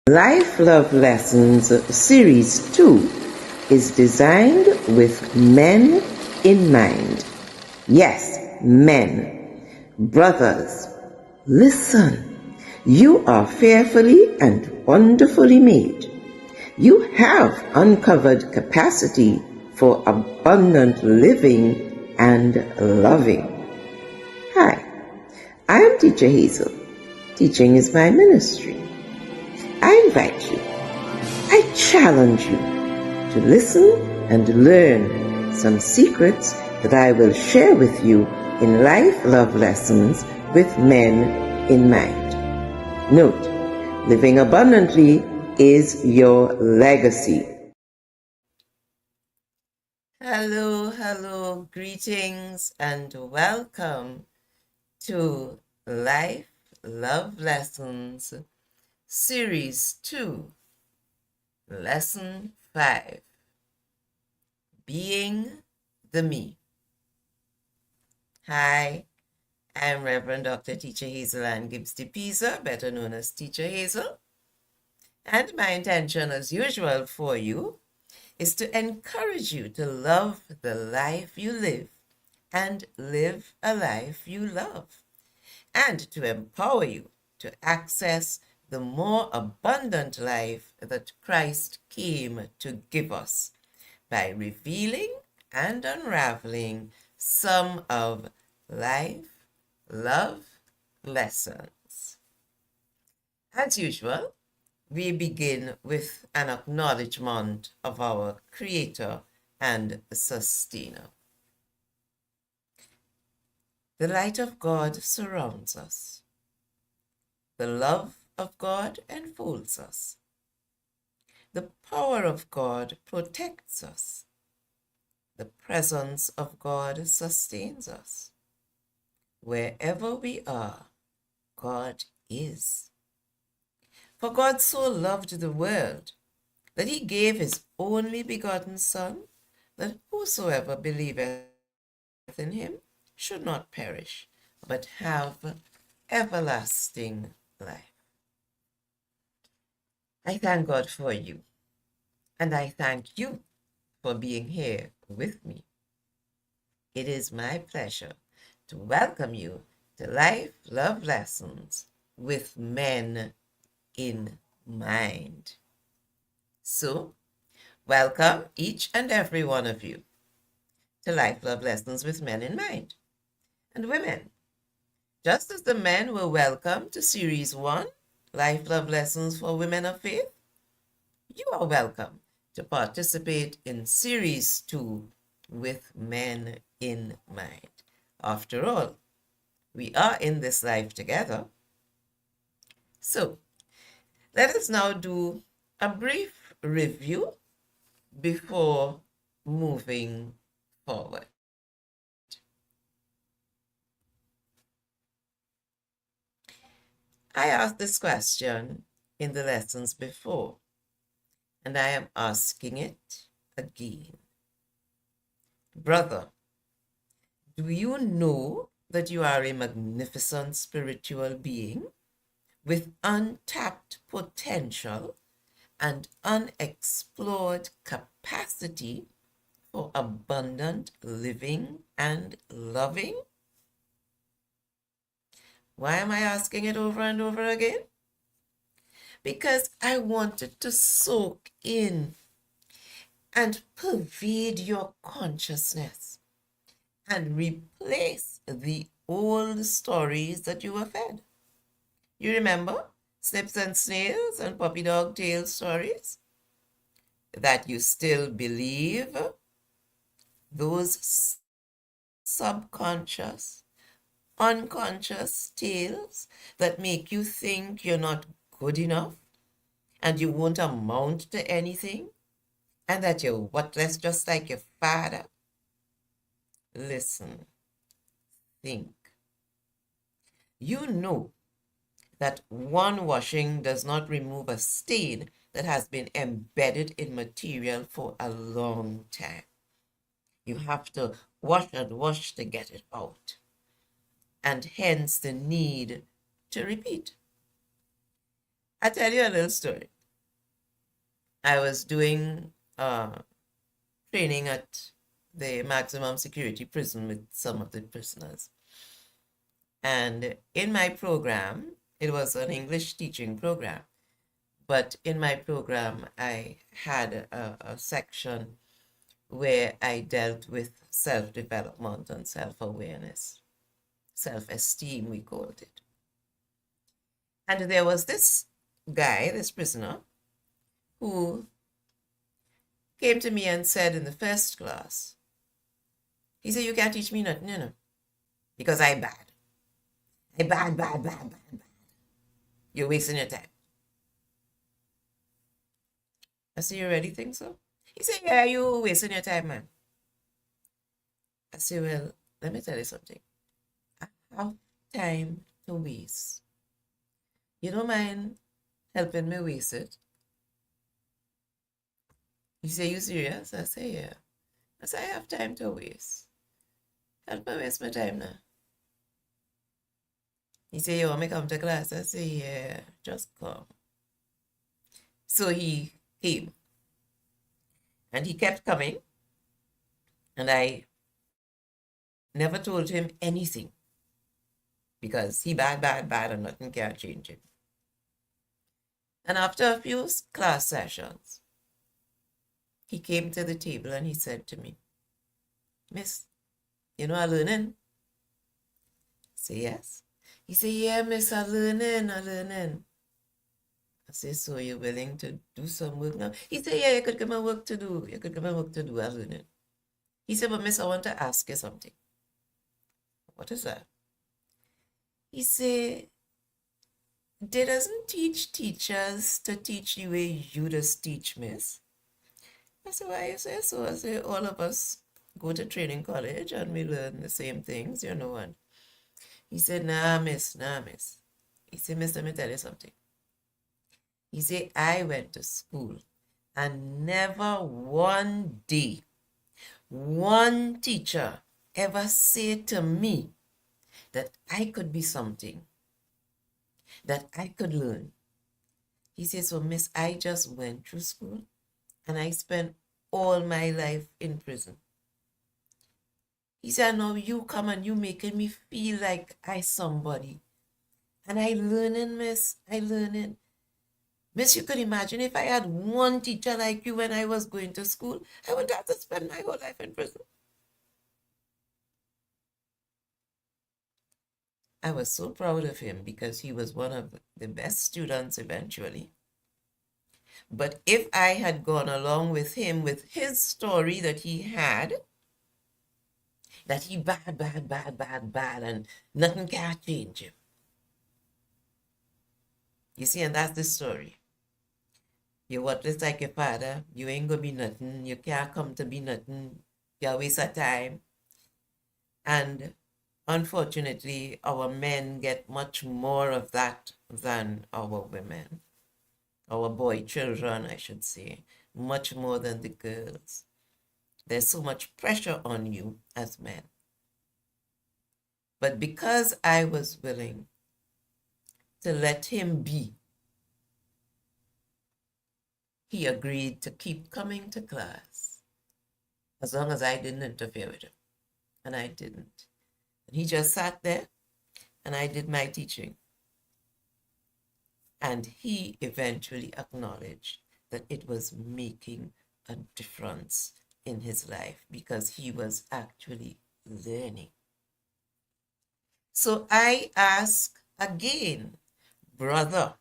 Life Love Lessons Series 2 is designed with men in mind. Yes, men. Brothers, listen. You are fearfully and wonderfully made. You have uncovered capacity for abundant living and loving. Hi, I am Teacher Hazel. Teaching is my ministry. I invite you, I challenge you to listen and learn some secrets that I will share with you in Life Love Lessons with Men in Mind. Note, living abundantly is your legacy. Hello, greetings and welcome to Life Love Lessons Series 2, Lesson 5, Being the Me. Hi, I'm Reverend Dr. Teacher Hazel Ann Gibbs de Pisa, better known as Teacher Hazel, and my intention as usual for you is to encourage you to love the life you live and live a life you love, and to empower you to access the more abundant life that Christ came to give us by revealing and unraveling some of life, love lessons. As usual, we begin with an acknowledgement of our Creator and Sustainer. The light of God surrounds us. The love of God enfolds us. The power of God protects us. The presence of God sustains us. Wherever we are, God is. For God so loved the world that he gave his only begotten Son, that whosoever believeth in him should not perish, but have everlasting life. I thank God for you, and I thank you for being here with me. It is my pleasure to welcome you to Life Love Lessons with Men in Mind. So, welcome each and every one of you to Life Love Lessons with Men in Mind. And women, just as the men were welcome to Series 1, Life Love Lessons for Women of Faith, you are welcome to participate in Series 2 with Men in Mind. After all, we are in this life together. So, let us now do a brief review before moving forward. I asked this question in the lessons before, and I am asking it again. Brother, do you know that you are a magnificent spiritual being with untapped potential and unexplored capacity for abundant living and loving? Why am I asking it over and over again? Because I want it to soak in and pervade your consciousness and replace the old stories that you were fed. You remember Snips and Snails and Puppy Dog Tale stories? That you still believe those subconscious, unconscious tales that make you think you're not good enough and you won't amount to anything and that you're worthless just like your father? Listen, think. You know that one washing does not remove a stain that has been embedded in material for a long time. You have to wash and wash to get it out, and hence the need to repeat. I'll tell you a little story. I was doing training at the maximum security prison with some of the prisoners. And in my program, it was an English teaching program, but in my program, I had a section where I dealt with self-development and self-awareness, self-esteem, we called it. And there was this guy, this prisoner, who came to me and said in the first class, he said, you can't teach me nothing, you know, because I bad. I bad, bad, bad, bad, bad. You're wasting your time. I said, you really think so? He said, yeah, you wasting your time, man. I said, well, let me tell you something. I have time to waste. You don't mind helping me waste it? He said, you serious? I said, yeah. I said, I have time to waste. Help me waste my time now. He said, you want me to come to class? I said, yeah, just come. So he came. And he kept coming. And I never told him anything. Because he bad, bad, bad, and nothing can change him. And after a few class sessions, he came to the table and he said to me, Miss, you know I'm learning? I say, yes. He said, yeah, miss, I'm learning. I said, so you're willing to do some work now? He said, yeah, you could give me work to do. You could give me work to do, I'm learning. He said, but miss, I want to ask you something. What is that? He said, they doesn't teach teachers to teach the way you just teach, miss. I said, why you say so? I said, all of us go to training college and we learn the same things, you know. And he said, nah, miss, nah, miss. He said, miss, let me tell you something. He said, I went to school and never one day, one teacher ever said to me that I could be something, that I could learn. He said, so miss, I just went through school and I spent all my life in prison. He said, now you come and you making me feel like I somebody. And I learning, miss, I learning. Miss, you could imagine if I had one teacher like you when I was going to school, I would have to spend my whole life in prison. I was so proud of him because he was one of the best students eventually. But if I had gone along with him with his story that he had, that he bad, bad, bad, bad, bad, and nothing can change him. You see, and that's the story. You worthless like your father, you ain't gonna be nothing, you can't come to be nothing, you're a waste of time. And unfortunately, our men get much more of that than our women. Our boy children, I should say, much more than the girls. There's so much pressure on you as men. But because I was willing to let him be, he agreed to keep coming to class as long as I didn't interfere with him. And I didn't. And he just sat there and I did my teaching. And he eventually acknowledged that it was making a difference in his life because he was actually learning. So I ask again, brother,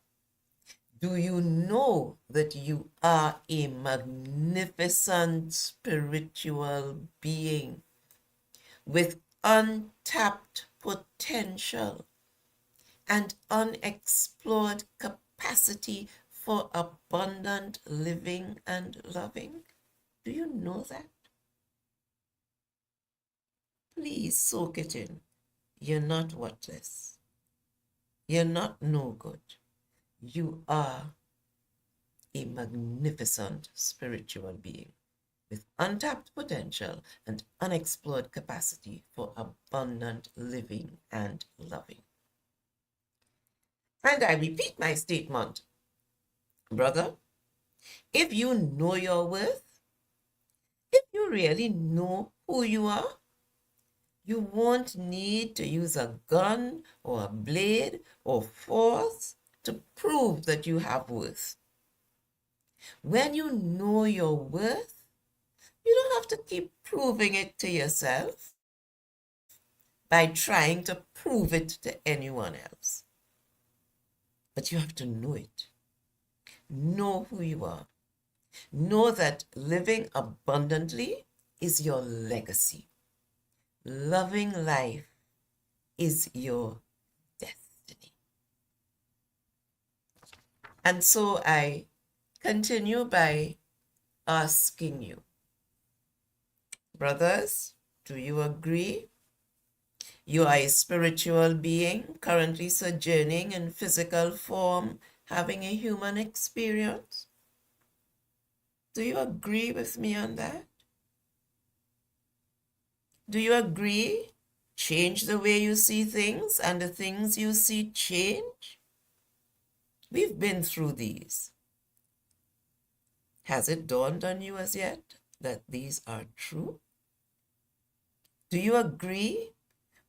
do you know that you are a magnificent spiritual being with untapped potential and unexplored capacity for abundant living and loving? Do you know that? Please soak it in. You're not worthless. You're not no good. You are a magnificent spiritual being with untapped potential and unexplored capacity for abundant living and loving. And I repeat my statement, brother, If you know your worth, if you really know who you are, you won't need to use a gun or a blade or force to prove that you have worth. When you know your worth, you don't have to keep proving it to yourself by trying to prove it to anyone else. But you have to know it. Know who you are. Know that living abundantly is your legacy. Loving life is your destiny. And so I continue by asking you, brothers, do you agree? You are a spiritual being currently sojourning in physical form, having a human experience. Do you agree with me on that? Do you agree? Change the way you see things and the things you see change? We've been through these. Has it dawned on you as yet that these are true? Do you agree?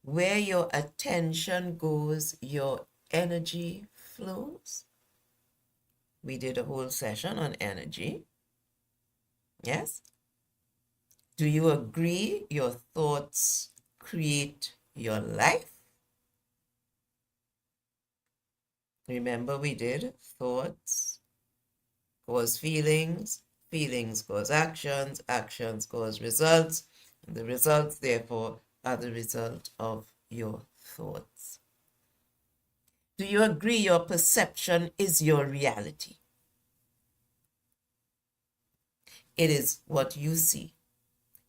Where your attention goes, your energy flows. We did a whole session on energy. Yes? Do you agree your thoughts create your life? Remember we did thoughts cause feelings, feelings cause actions, actions cause results, and the results therefore are the result of your thoughts. Do you agree your perception is your reality? It is what you see.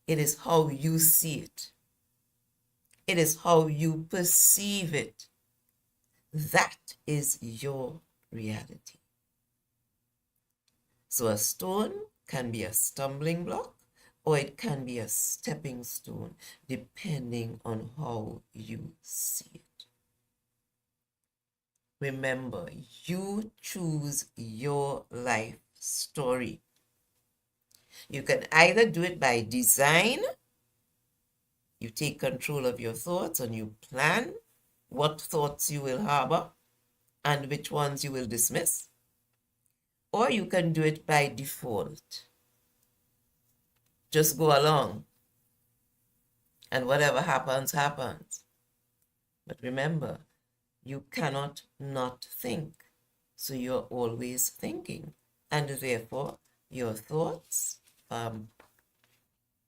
It is how you see it. It is how you perceive it. That is your reality. So a stone can be a stumbling block or it can be a stepping stone, depending on how you see it. Remember, you choose your life story. You can either do it by design. You take control of your thoughts and you plan what thoughts you will harbor and which ones you will dismiss. Or you can do it by default. Just go along and whatever happens, happens. But remember, you cannot not think. So you're always thinking. And therefore, your thoughts are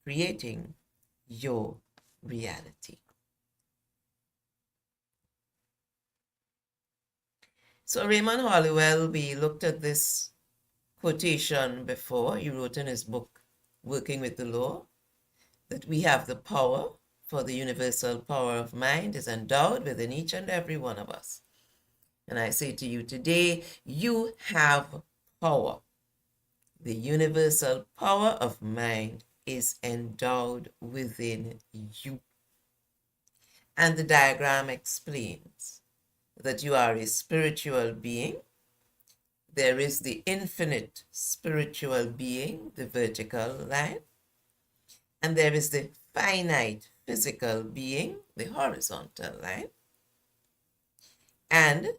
creating your reality. So Raymond Hollowell, we looked at this quotation before. He wrote in his book, Working with the Law, that we have the power, for the universal power of mind is endowed within each and every one of us. And I say to you today, you have power. The universal power of mind is endowed within you. And the diagram explains that you are a spiritual being. There is the infinite spiritual being, the vertical line, and there is the finite physical being, the horizontal line. And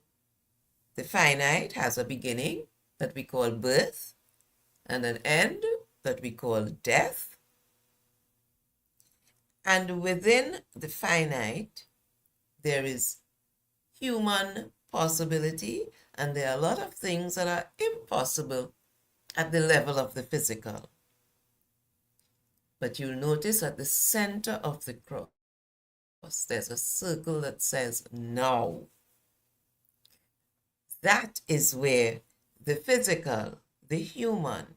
the finite has a beginning that we call birth and an end that we call death. And within the finite, there is human possibility, and there are a lot of things that are impossible at the level of the physical. But you'll notice at the center of the cross, there's a circle that says now. That is where the physical, the human,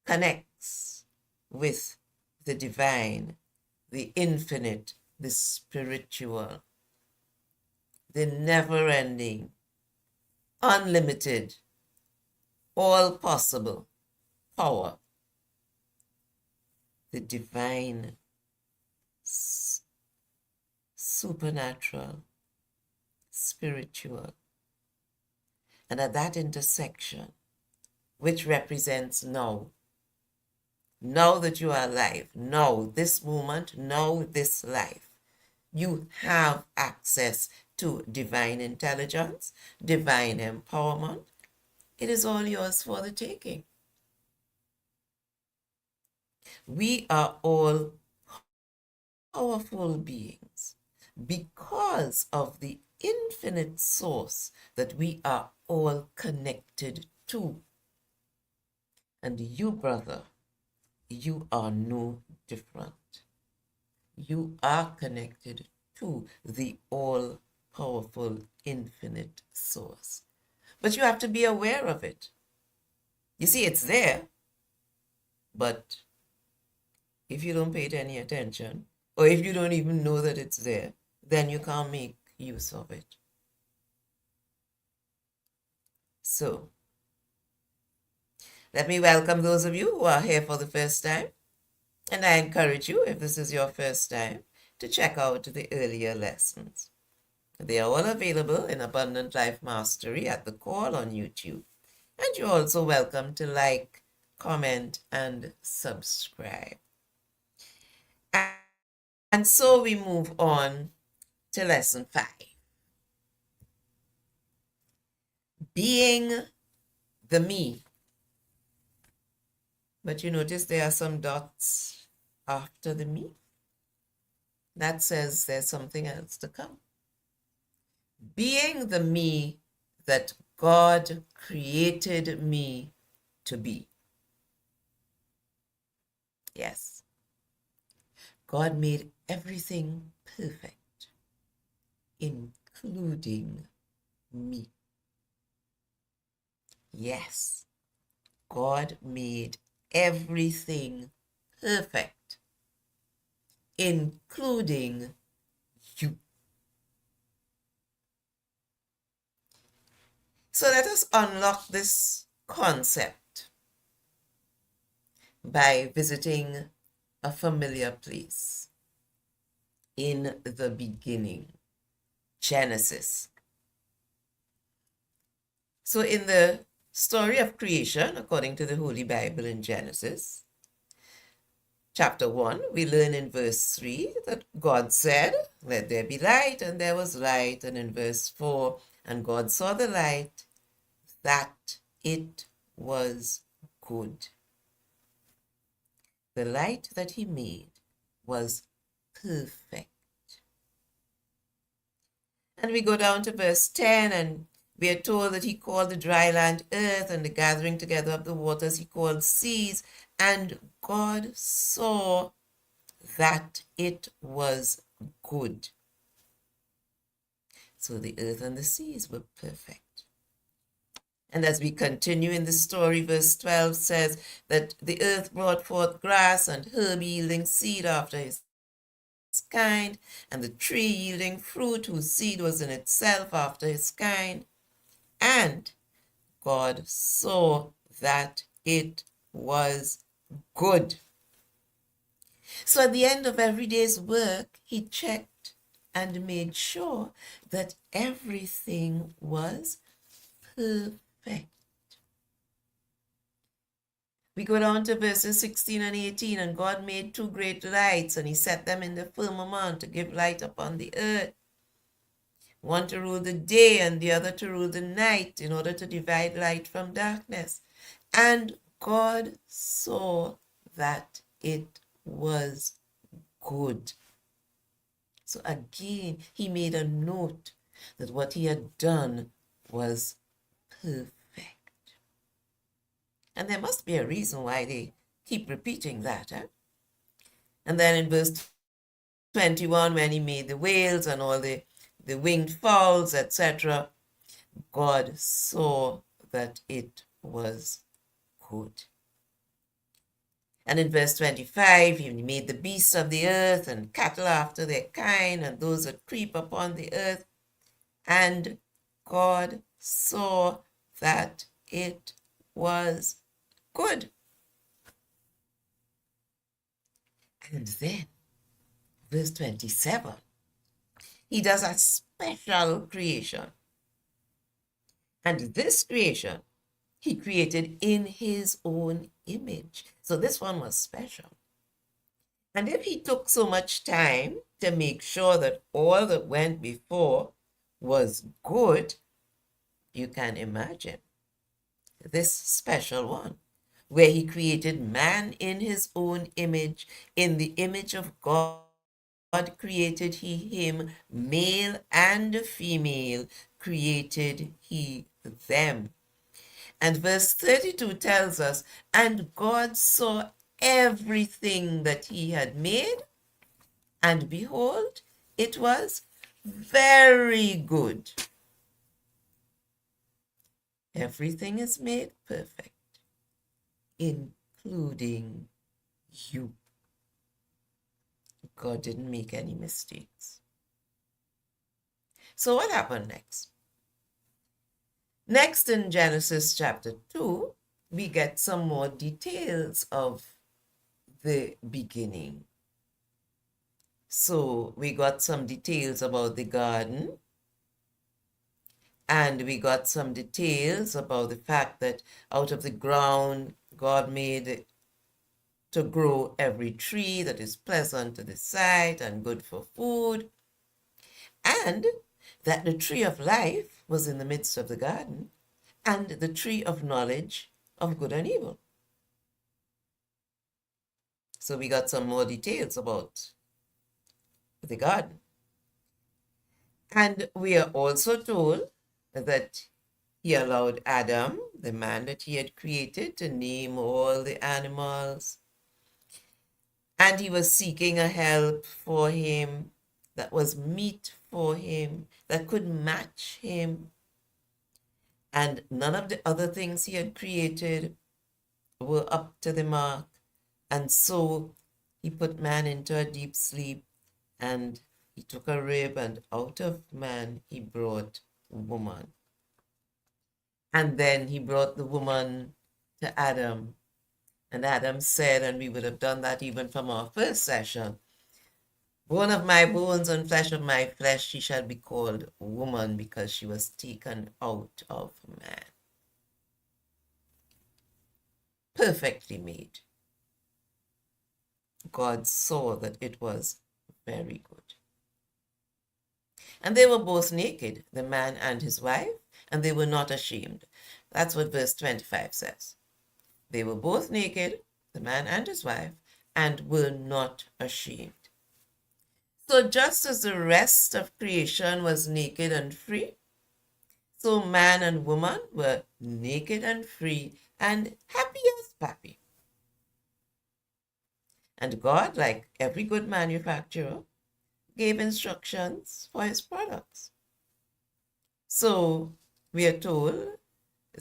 connects with the divine, the infinite, the spiritual, the never-ending, unlimited, all-possible power, the divine, supernatural, spiritual. And at that intersection, which represents now. Now that you are alive, now, this moment, now, this life, you have access to divine intelligence, divine empowerment. It is all yours for the taking. We are all powerful beings because of the infinite source that we are all connected to. And you, brother, you are no different. You are connected to the all-powerful infinite source. But you have to be aware of it. You see, it's there, but if you don't pay it any attention, or if you don't even know that it's there, then you can't make use of it. So, let me welcome those of you who are here for the first time. And I encourage you, if this is your first time, to check out the earlier lessons. They are all available in Abundant Life Mastery at the call on YouTube. And you're also welcome to like, comment, and subscribe. And so we move on to lesson 5. Being the me. But you notice there are some dots after the me. That says there's something else to come. Being the me that God created me to be. Yes. God made everything perfect, including me. Yes. God made everything perfect, including you. So let us unlock this concept by visiting a familiar place. In the beginning, Genesis. So in the story of creation, according to the Holy Bible in Genesis, chapter 1, we learn in verse 3 that God said, "Let there be light," and there was light. And in verse 4, and God saw the light, that it was good. The light that he made was perfect. And we go down to verse 10, and we are told that he called the dry land earth, and the gathering together of the waters he called seas. And God saw that it was good. So the earth and the seas were perfect. And as we continue in the story, verse 12 says that the earth brought forth grass and herb yielding seed after his kind, and the tree yielding fruit whose seed was in itself after his kind. And God saw that it was good. So at the end of every day's work, he checked and made sure that everything was perfect. We go down to verses 16 and 18, and God made 2 great lights, and he set them in the firmament to give light upon the earth, one to rule the day and the other to rule the night, in order to divide light from darkness. And God saw that it was good. So again, he made a note that what he had done was perfect. And there must be a reason why they keep repeating that. And then in verse 21, when he made the whales and all the winged fowls, etc., God saw that it was good. And in verse 25, he made the beasts of the earth and cattle after their kind and those that creep upon the earth. And God saw that it was good. And then, verse 27, he does a special creation. And this creation he created in his own image. So this one was special. And if he took so much time to make sure that all that went before was good, you can imagine this special one, where he created man in his own image. In the image of God created he him, male and female created he them. And verse 32 tells us, and God saw everything that he had made, and behold, it was very good. Everything is made perfect, including you. God didn't make any mistakes. So what happened next? Next, in Genesis chapter 2, we get some more details of the beginning. So we got some details about the garden, and we got some details about the fact that out of the ground, God made to grow every tree that is pleasant to the sight and good for food, and that the tree of life was in the midst of the garden, and the tree of knowledge of good and evil. So we got some more details about the garden. And we are also told that he allowed Adam, the man that he had created, to name all the animals. And he was seeking a help for him that was meet for him, that could match him. And none of the other things he had created were up to the mark. And so he put man into a deep sleep, and he took a rib, and out of man he brought woman. And then he brought the woman to Adam. And Adam said, and we would have done that even from our first session, bone of my bones and flesh of my flesh, she shall be called woman, because she was taken out of man. Perfectly made. God saw that it was very good. And they were both naked, the man and his wife, and they were not ashamed. That's what verse 25 says. They were both naked, the man and his wife, and were not ashamed. So just as the rest of creation was naked and free, so man and woman were naked and free and happy as pappy. And God, like every good manufacturer, gave instructions for his products. So we are told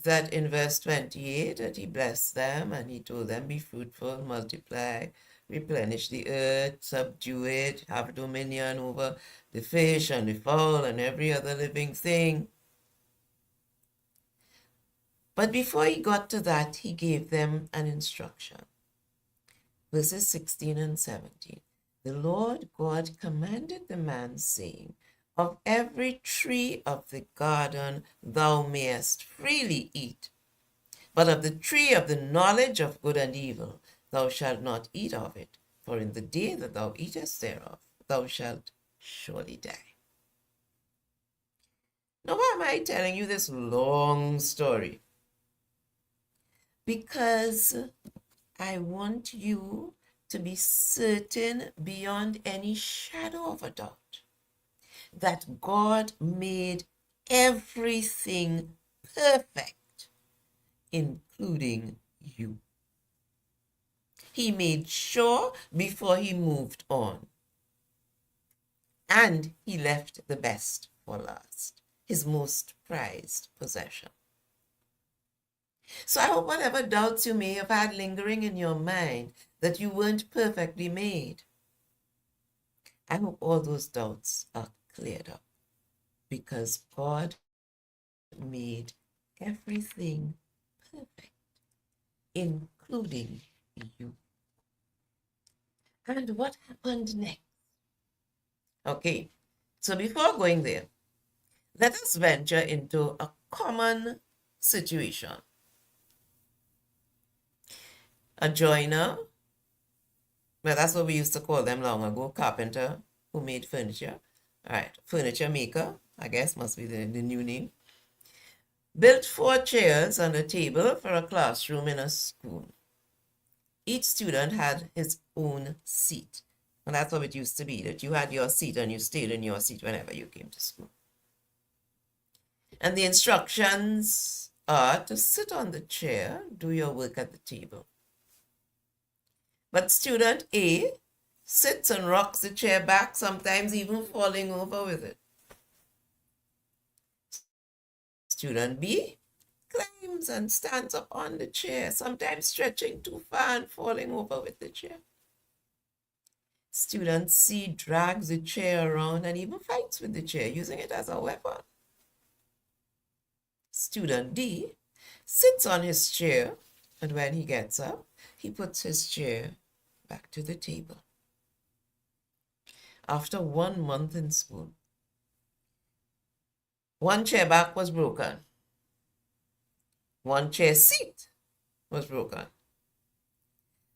that in verse 28 that he blessed them and he told them, be fruitful, multiply, replenish the earth, subdue it, have dominion over the fish and the fowl and every other living thing. But before he got to that, he gave them an instruction. Verses 16 and 17. The Lord God commanded the man, saying, of every tree of the garden thou mayest freely eat, but of the tree of the knowledge of good and evil thou shalt not eat of it, for in the day that thou eatest thereof thou shalt surely die. Now why am I telling you this long story? Because I want you to be certain beyond any shadow of a doubt that God made everything perfect, including you. He made sure before he moved on. And he left the best for last, his most prized possession. So I hope whatever doubts you may have had lingering in your mind that you weren't perfectly made, I hope all those doubts are cleared up, because God made everything perfect, including you. And what happened next? Okay, so before going there, let us venture into a common situation. a joiner, well, that's what we used to call them long ago, carpenter who made furniture. All right, furniture maker, I guess must be the new name. Built 4 chairs and a table for a classroom in a school. Each student had his own seat. And that's how it used to be, that you had your seat and you stayed in your seat whenever you came to school. And the instructions are to sit on the chair, do your work at the table. But student A sits and rocks the chair back, sometimes even falling over with it. Student B climbs and stands up on the chair, sometimes stretching too far and falling over with the chair. Student C drags the chair around and even fights with the chair, using it as a weapon. Student D sits on his chair, and when he gets up, he puts his chair back to the table. After 1 month in school, one chair back was broken. One chair seat was broken.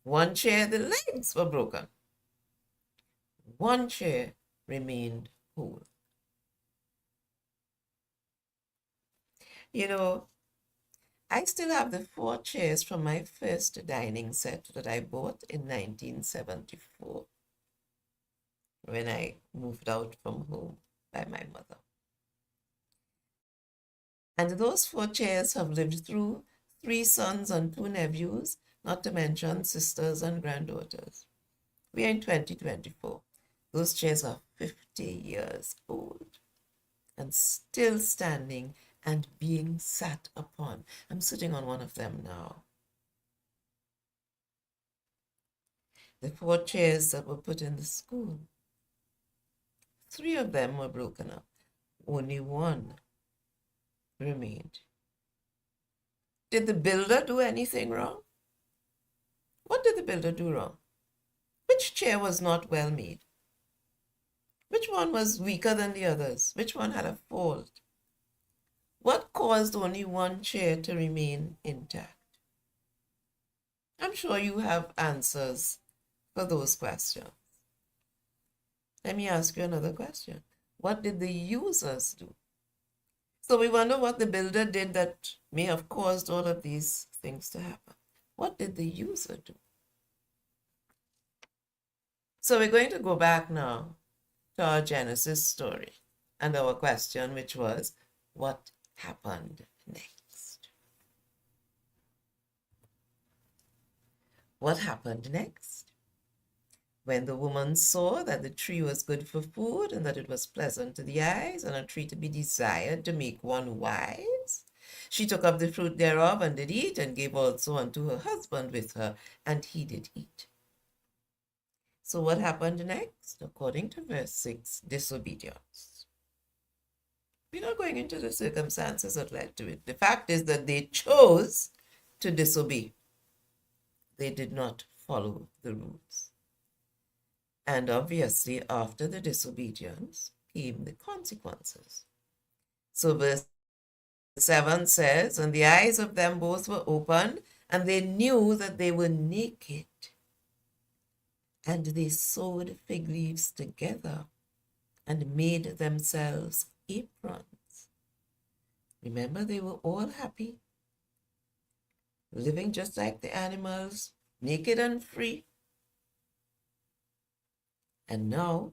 One chair, the legs were broken. One chair remained whole. You know, I still have the 4 chairs from my first dining set that I bought in 1974 when I moved out from home by my mother. And those 4 chairs have lived through 3 sons and 2 nephews, not to mention sisters and granddaughters. We are in 2024. Those chairs are 50 years old and still standing and being sat upon. I'm sitting on one of them now. The 4 chairs that were put in the school, 3 of them were broken up. Only one remained. Did the builder do anything wrong? What did the builder do wrong? Which chair was not well made? Which one was weaker than the others? Which one had a fault? What caused only one chair to remain intact? I'm sure you have answers for those questions. Let me ask you another question. What did the users do? So we wonder what the builder did that may have caused all of these things to happen. What did the user do? So we're going to go back now to our Genesis story and our question, which was, what happened next? What happened next? When the woman saw that the tree was good for food and that it was pleasant to the eyes and a tree to be desired to make one wise, she took up the fruit thereof and did eat, and gave also unto her husband with her, and he did eat. So what happened next? According to verse 6, disobedience. We're not going into the circumstances that led to it. The fact is that they chose to disobey. They did not follow the rules. And obviously, after the disobedience came the consequences. So verse 7 says, and the eyes of them both were opened, and they knew that they were naked. And they sewed fig leaves together and made themselves aprons. Remember, they were all happy, living just like the animals, naked and free. And now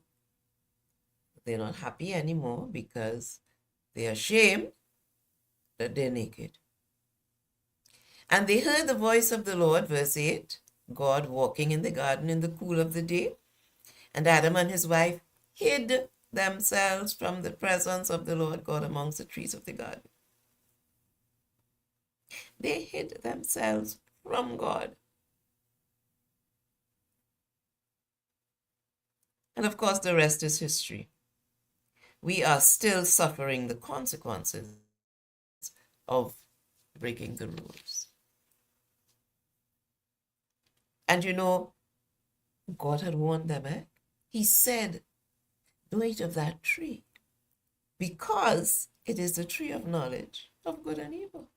they're not happy anymore because they're ashamed that they're naked. And they heard the voice of the Lord, verse 8, God walking in the garden in the cool of the day. And Adam and his wife hid themselves from the presence of the Lord God amongst the trees of the garden. They hid themselves from God. And of course, the rest is history. We are still suffering the consequences of breaking the rules. And you know, God had warned them, He said, don't eat of that tree, because it is the tree of knowledge of good and evil.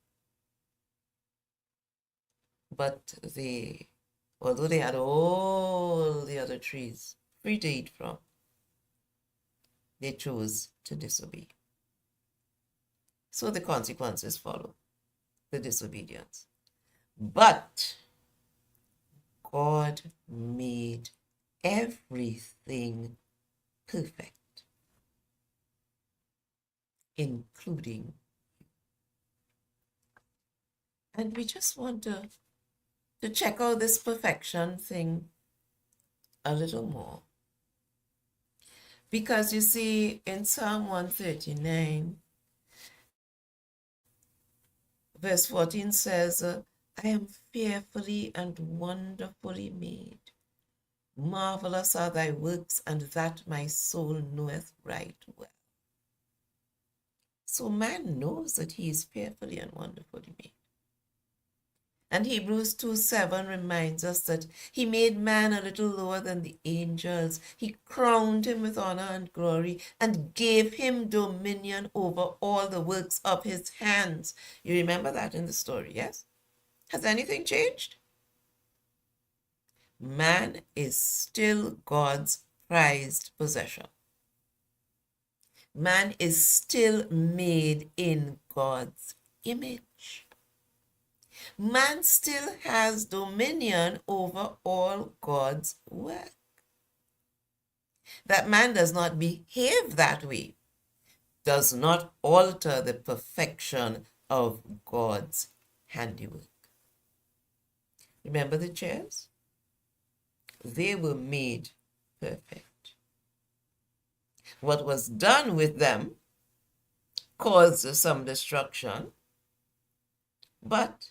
But they although they had all the other trees free to eat from, they chose to disobey. So the consequences follow the disobedience. But God made everything perfect, including. And we just want to check out this perfection thing a little more. Because you see, in Psalm 139, verse 14 says, I am fearfully and wonderfully made. Marvelous are thy works, and that my soul knoweth right well. So man knows that he is fearfully and wonderfully made. And Hebrews 2:7 reminds us that he made man a little lower than the angels. He crowned him with honor and glory and gave him dominion over all the works of his hands. You remember that in the story, yes? Has anything changed? Man is still God's prized possession. Man is still made in God's image. Man still has dominion over all God's work. That man does not behave that way does not alter the perfection of God's handiwork. Remember the chairs? They were made perfect. What was done with them caused some destruction, but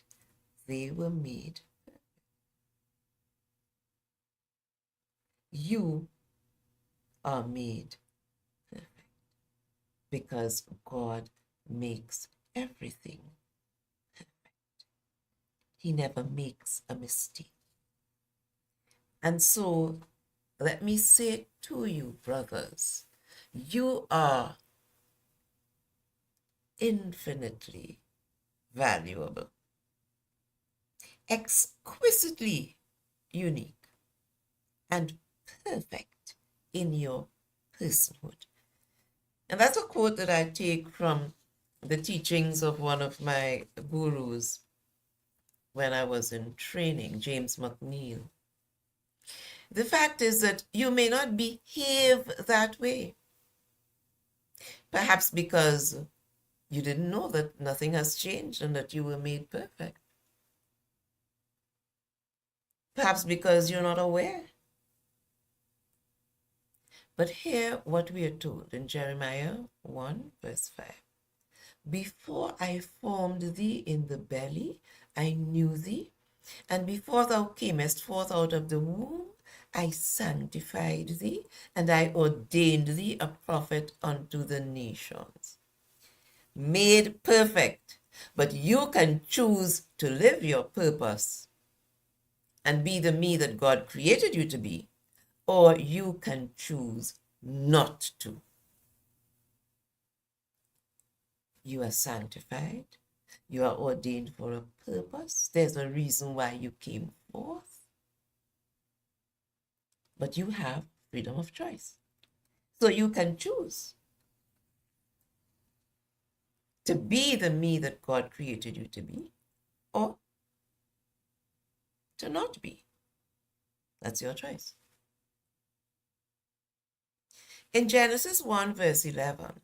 they were made perfect. You are made perfect because God makes everything perfect. He never makes a mistake. And so, let me say to you, brothers, you are infinitely valuable, exquisitely unique, and perfect in your personhood. And that's a quote that I take from the teachings of one of my gurus when I was in training, James McNeil. The fact is that you may not behave that way. Perhaps because you didn't know that nothing has changed and that you were made perfect. Perhaps because you're not aware. But hear what we are told in Jeremiah 1 verse 5. Before I formed thee in the belly, I knew thee, and before thou camest forth out of the womb, I sanctified thee, and I ordained thee a prophet unto the nations. Made perfect, but you can choose to live your purpose and be the me that God created you to be, or you can choose not to. You are sanctified. You are ordained for a purpose. There's a reason why you came forth. But you have freedom of choice. So you can choose to be the me that God created you to be, or to not be. That's your choice. In Genesis 1 verse 11,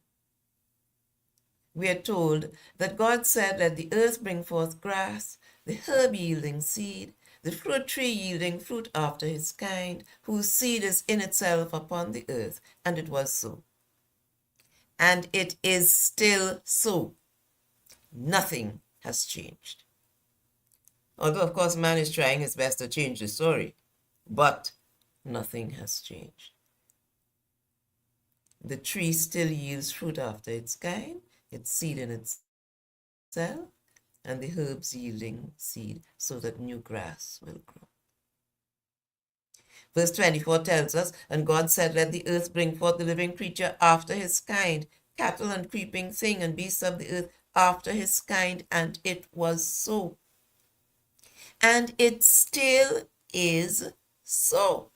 we are told that God said, let the earth bring forth grass, the herb yielding seed, the fruit tree yielding fruit after his kind, whose seed is in itself upon the earth. And it was so. And it is still so. Nothing has changed. Although, of course, man is trying his best to change the story, but nothing has changed. The tree still yields fruit after its kind, its seed in itself, and the herbs yielding seed so that new grass will grow. Verse 24 tells us, and God said, let the earth bring forth the living creature after his kind, cattle and creeping thing and beasts of the earth after his kind, and it was so. And it still is so.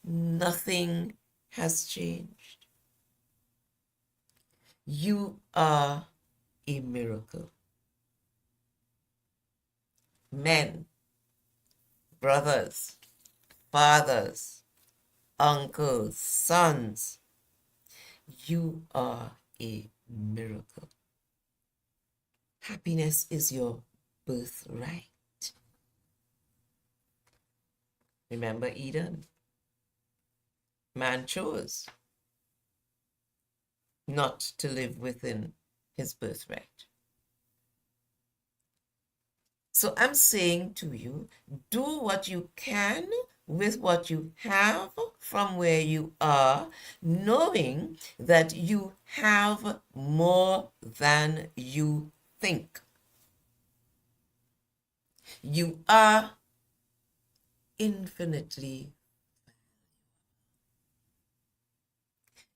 Nothing has changed. You are a miracle. Men, brothers, fathers, uncles, sons, you are a miracle. Happiness is your birthright. Remember Eden? Man chose not to live within his birthright. So I'm saying to you, do what you can with what you have from where you are, knowing that you have more than you think. You are infinitely.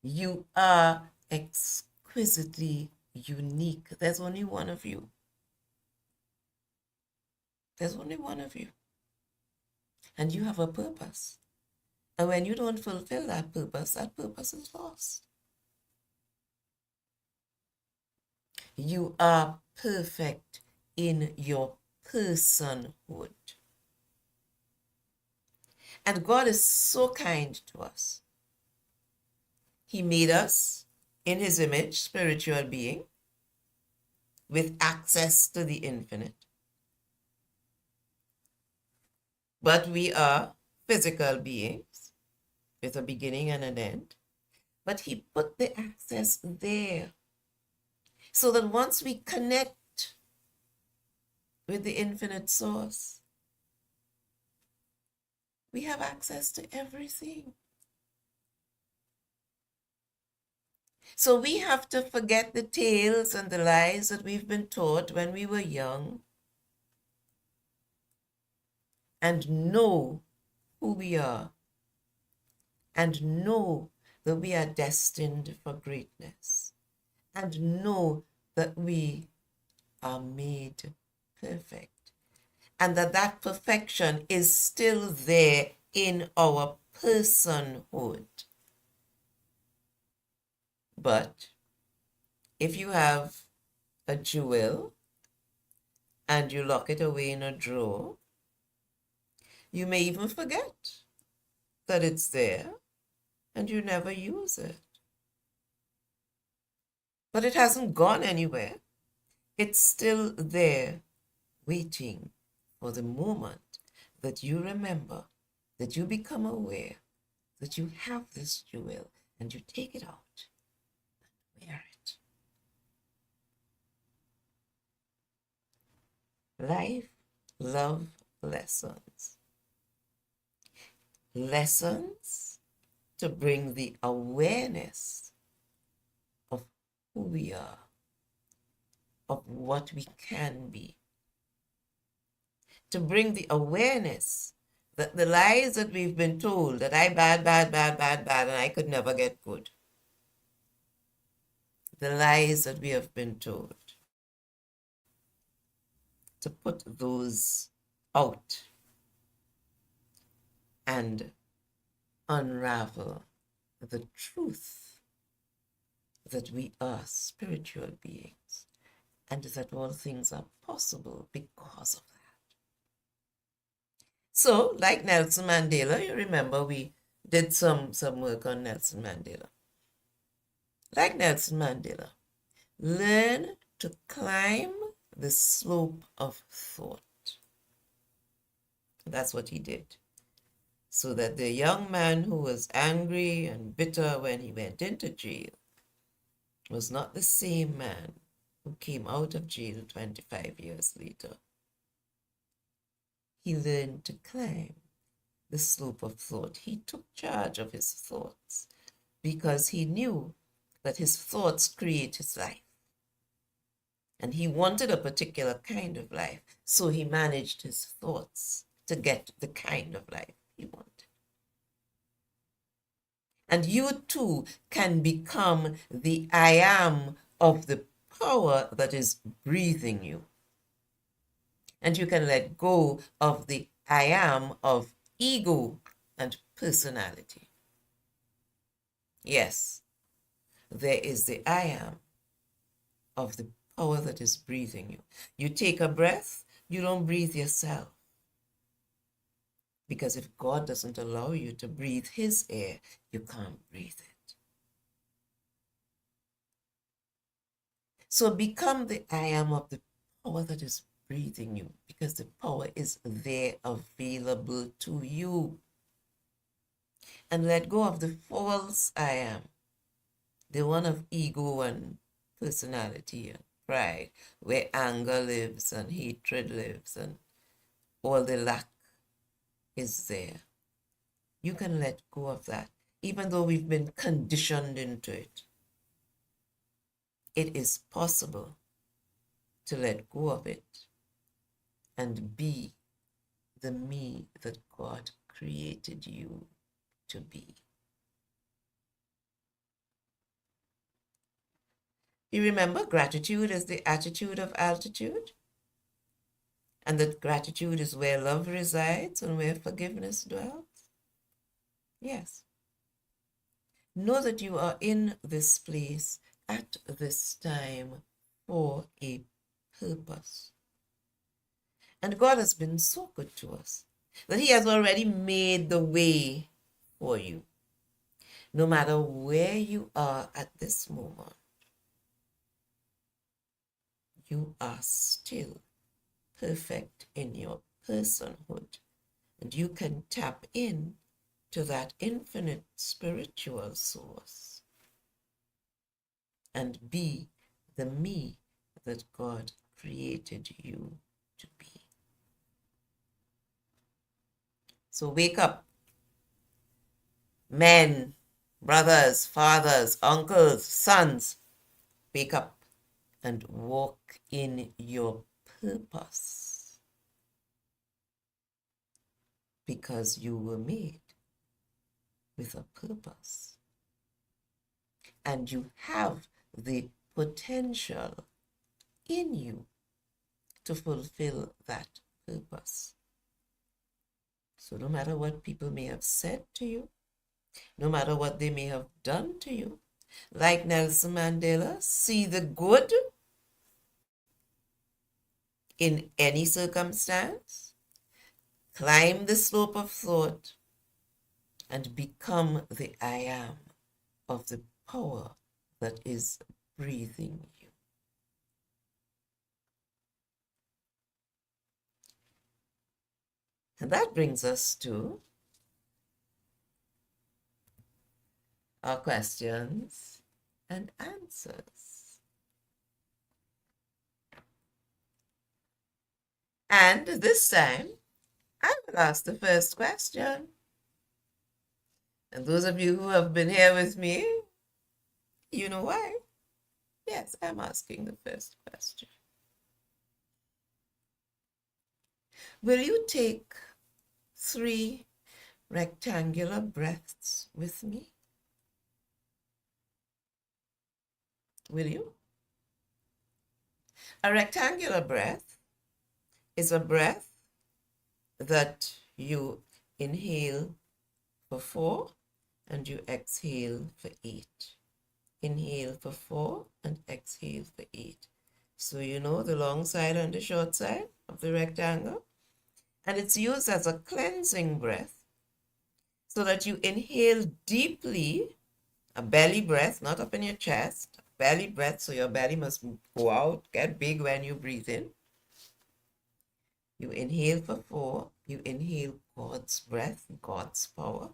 You are exquisitely unique. There's only one of you. There's only one of you. And you have a purpose. And when you don't fulfill that purpose is lost. You are perfect in your personhood. And God is so kind to us. He made us in his image, spiritual being, with access to the infinite. But we are physical beings with a beginning and an end. But he put the access there so that once we connect with the infinite source, we have access to everything. So we have to forget the tales and the lies that we've been taught when we were young and know who we are and know that we are destined for greatness and know that we are made perfect and that perfection is still there in our personhood. But if you have a jewel and you lock it away in a drawer, you may even forget that it's there and you never use it. But it hasn't gone anywhere. It's still there, waiting for the moment that you remember, that you become aware that you have this jewel and you take it out and wear it. Life, love, lessons. Lessons to bring the awareness of who we are, of what we can be. To bring the awareness that the lies that we've been told, that I bad, and I could never get good. The lies that we have been told. To put those out and unravel the truth that we are spiritual beings and that all things are possible because of that. So, like Nelson Mandela, you remember we did some work on Nelson Mandela. Like Nelson Mandela, learn to climb the slope of thought. That's what he did. So that the young man who was angry and bitter when he went into jail was not the same man who came out of jail 25 years later. He learned to climb the slope of thought. He took charge of his thoughts because he knew that his thoughts create his life. And he wanted a particular kind of life, so he managed his thoughts to get the kind of life he wanted. And you too can become the I am of the power that is breathing you. And you can let go of the I am of ego, and personality. Yes, there is the I am of the power that is breathing you. You take a breath, you don't breathe yourself. Because if God doesn't allow you to breathe his air, you can't breathe it. So become the I am of the power that is breathing you, because the power is there available to you. And let go of the false I am, the one of ego and personality and pride, where anger lives and hatred lives and all the lack is there. You can let go of that, even though we've been conditioned into it. It is possible to let go of it and be the me that God created you to be. You remember, gratitude is the attitude of altitude, and that gratitude is where love resides and where forgiveness dwells. Yes. Know that you are in this place at this time for a purpose. And God has been so good to us that he has already made the way for you. No matter where you are at this moment, you are still perfect in your personhood, and you can tap in to that infinite spiritual source and be the me that God created you to be. So wake up, men, brothers, fathers, uncles, sons, wake up and walk in your purpose, because you were made with a purpose and you have the potential in you to fulfill that purpose. So no matter what people may have said to you, no matter what they may have done to you, like Nelson Mandela, see the good in any circumstance, climb the slope of thought, and become the I am of the power that is breathing you. And that brings us to our questions and answers. And this time, I will ask the first question. And those of you who have been here with me, you know why. Yes, I'm asking the first question. Will you take 3 rectangular breaths with me? Will you? A rectangular breath is a breath that you inhale for 4 and you exhale for 8. Inhale for 4 and exhale for 8. So you know the long side and the short side of the rectangle. And it's used as a cleansing breath so that you inhale deeply, a belly breath, not up in your chest, belly breath, so your belly must go out, get big when you breathe in. You inhale for 4, you inhale God's breath, God's power.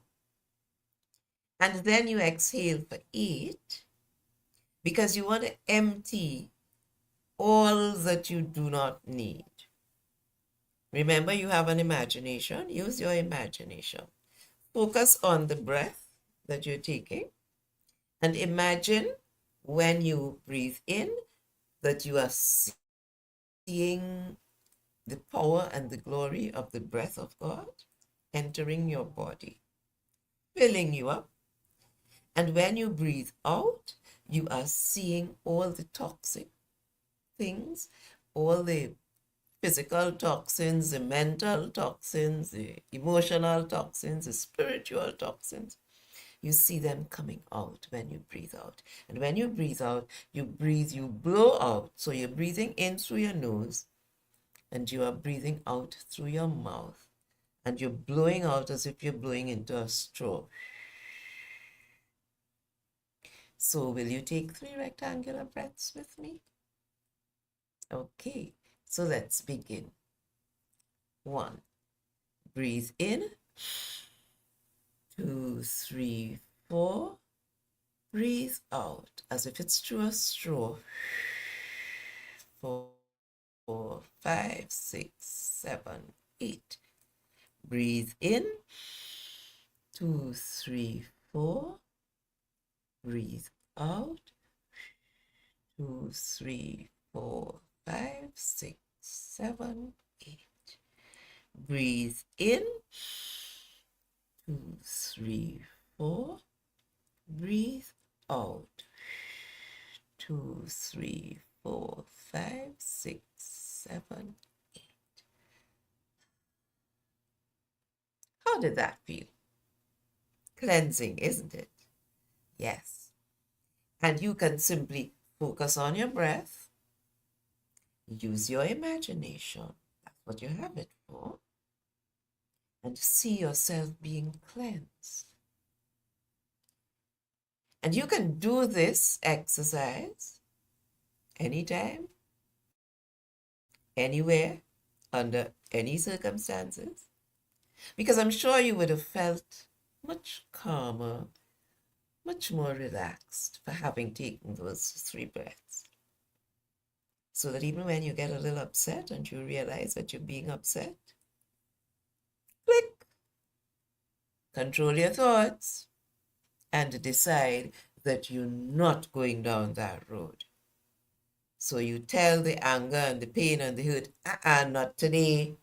And then you exhale for 8 because you want to empty all that you do not need. Remember, you have an imagination. Use your imagination. Focus on the breath that you're taking and imagine when you breathe in that you are seeing the power and the glory of the breath of God entering your body, filling you up. And when you breathe out, you are seeing all the toxic things, all the physical toxins, the mental toxins, the emotional toxins, the spiritual toxins. You see them coming out when you breathe out. And when you breathe out, you blow out. So you're breathing in through your nose and you are breathing out through your mouth. And you're blowing out as if you're blowing into a straw. So will you take 3 rectangular breaths with me? Okay, so let's begin. 1. Breathe in. 2, 3, 4. Breathe out as if it's through a straw. 4, 5, 6, 7, 8. Breathe in. 2, 3, 4. Breathe out. 2, 3, 4, 5, 6, 7, 8. Breathe in. 2, 3, 4. Breathe out. 2, 3, 4, 5, 6, 7, 8. How did that feel? Cleansing, isn't it? Yes. And you can simply focus on your breath. Use your imagination. That's what you have it for. And see yourself being cleansed. And you can do this exercise anytime, anywhere, under any circumstances, because I'm sure you would have felt much calmer, much more relaxed for having taken those 3 breaths. So that even when you get a little upset and you realize that you're being upset, click, control your thoughts, and decide that you're not going down that road. So you tell the anger and the pain and the hurt, not today.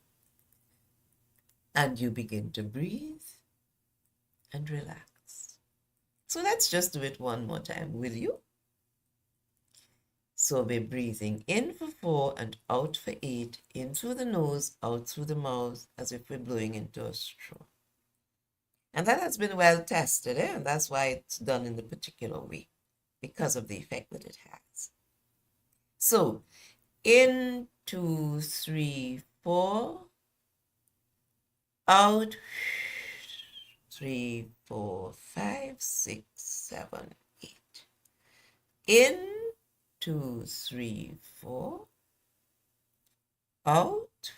And you begin to breathe and relax. So let's just do it one more time, will you? So we're breathing in for 4 and out for 8, in through the nose, out through the mouth, as if we're blowing into a straw. And that has been well tested, and that's why it's done in the particular way, because of the effect that it has. So, in, 2, 3, 4, out, 3, 4, 5, 6, 7, 8. In, 2, 3, 4, out,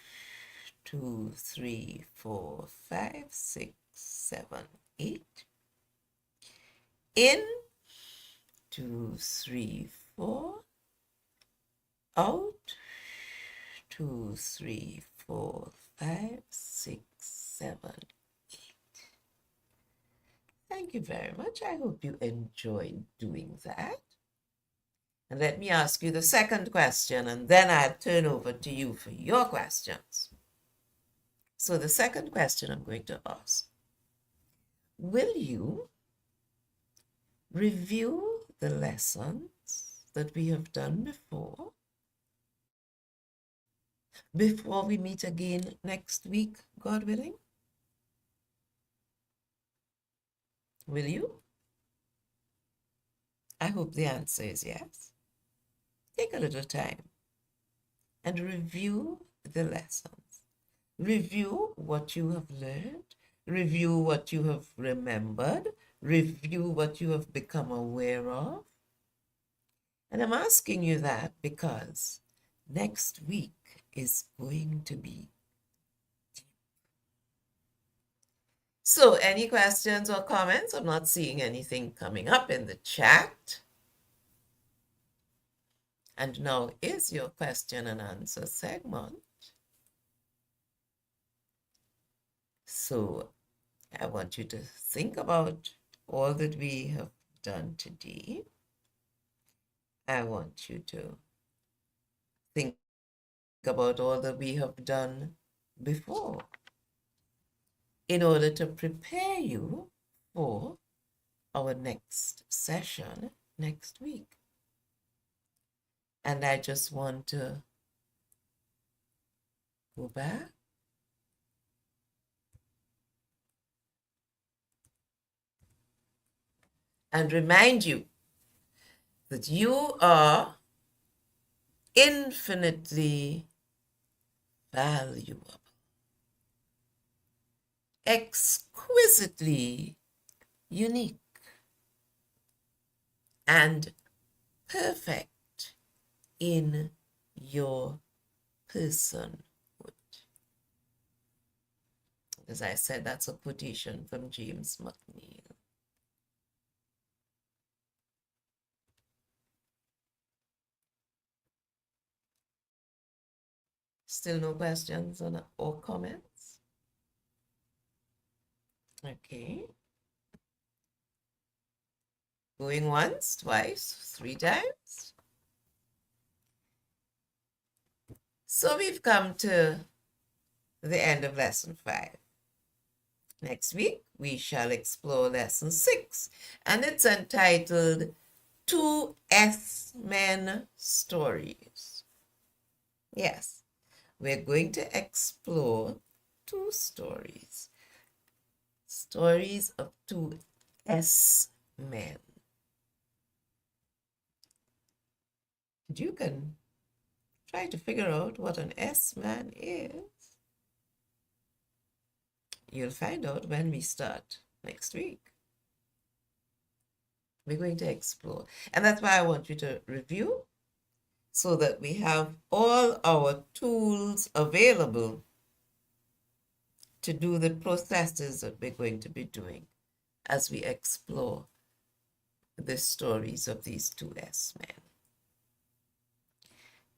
2, 3, 4, 5, 6, 7, 8. In, 2, 3, 4, out, 2, 3, 4, 5, 6, 7, 8. Thank you very much. I hope you enjoyed doing that. And let me ask you the second question, and then I'll turn over to you for your questions. So the second question I'm going to ask, will you review the lessons that we have done before we meet again next week, God willing? Will you? I hope the answer is yes. Take a little time and review the lessons. Review what you have learned. Review what you have remembered. Review what you have become aware of. And I'm asking you that because next week is going to be deep. So any questions or comments? I'm not seeing anything coming up in the chat. And now is your question and answer segment. So I want you to think about all that we have done today. I want you to think about all that we have done before in order to prepare you for our next session next week. And I just want to go back, and remind you that you are infinitely valuable, exquisitely unique, and perfect in your personhood. As I said, that's a quotation from James McNeill. Still no questions or comments? Okay. Going once, twice, 3 times. So we've come to the end of lesson 5. Next week, we shall explore lesson 6, and it's entitled Two S-Men Stories. Yes, we're going to explore 2 stories. Stories of 2 S-men. You can try to figure out what an S-man is. You'll find out when we start next week. We're going to explore. And that's why I want you to review so that we have all our tools available to do the processes that we're going to be doing as we explore the stories of these 2 S-men.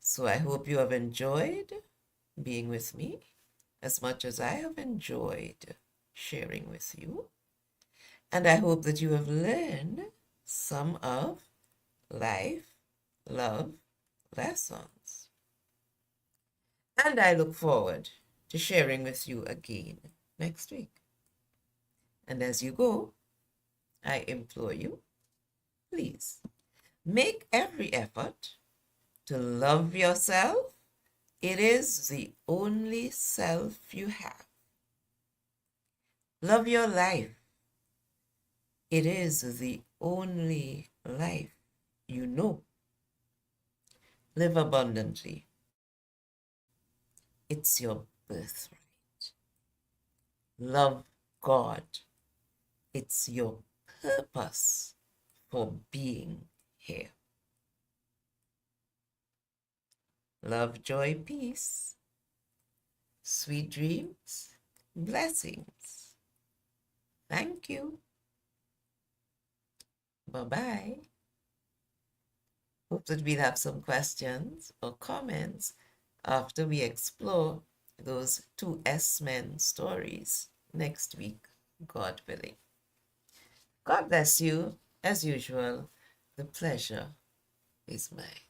So I hope you have enjoyed being with me as much as I have enjoyed sharing with you. And I hope that you have learned some of life, love lessons. And I look forward to sharing with you again next week. And as you go, I implore you, please make every effort to love yourself. It is the only self you have. Love your life. It is the only life you know. Live abundantly. It's your birthright. Love God. It's your purpose for being here. Love, joy, peace, sweet dreams, blessings. Thank you. Bye-bye. Hope that we'll have some questions or comments after we explore those 2 S-men stories next week, God willing. God bless you. As usual, the pleasure is mine.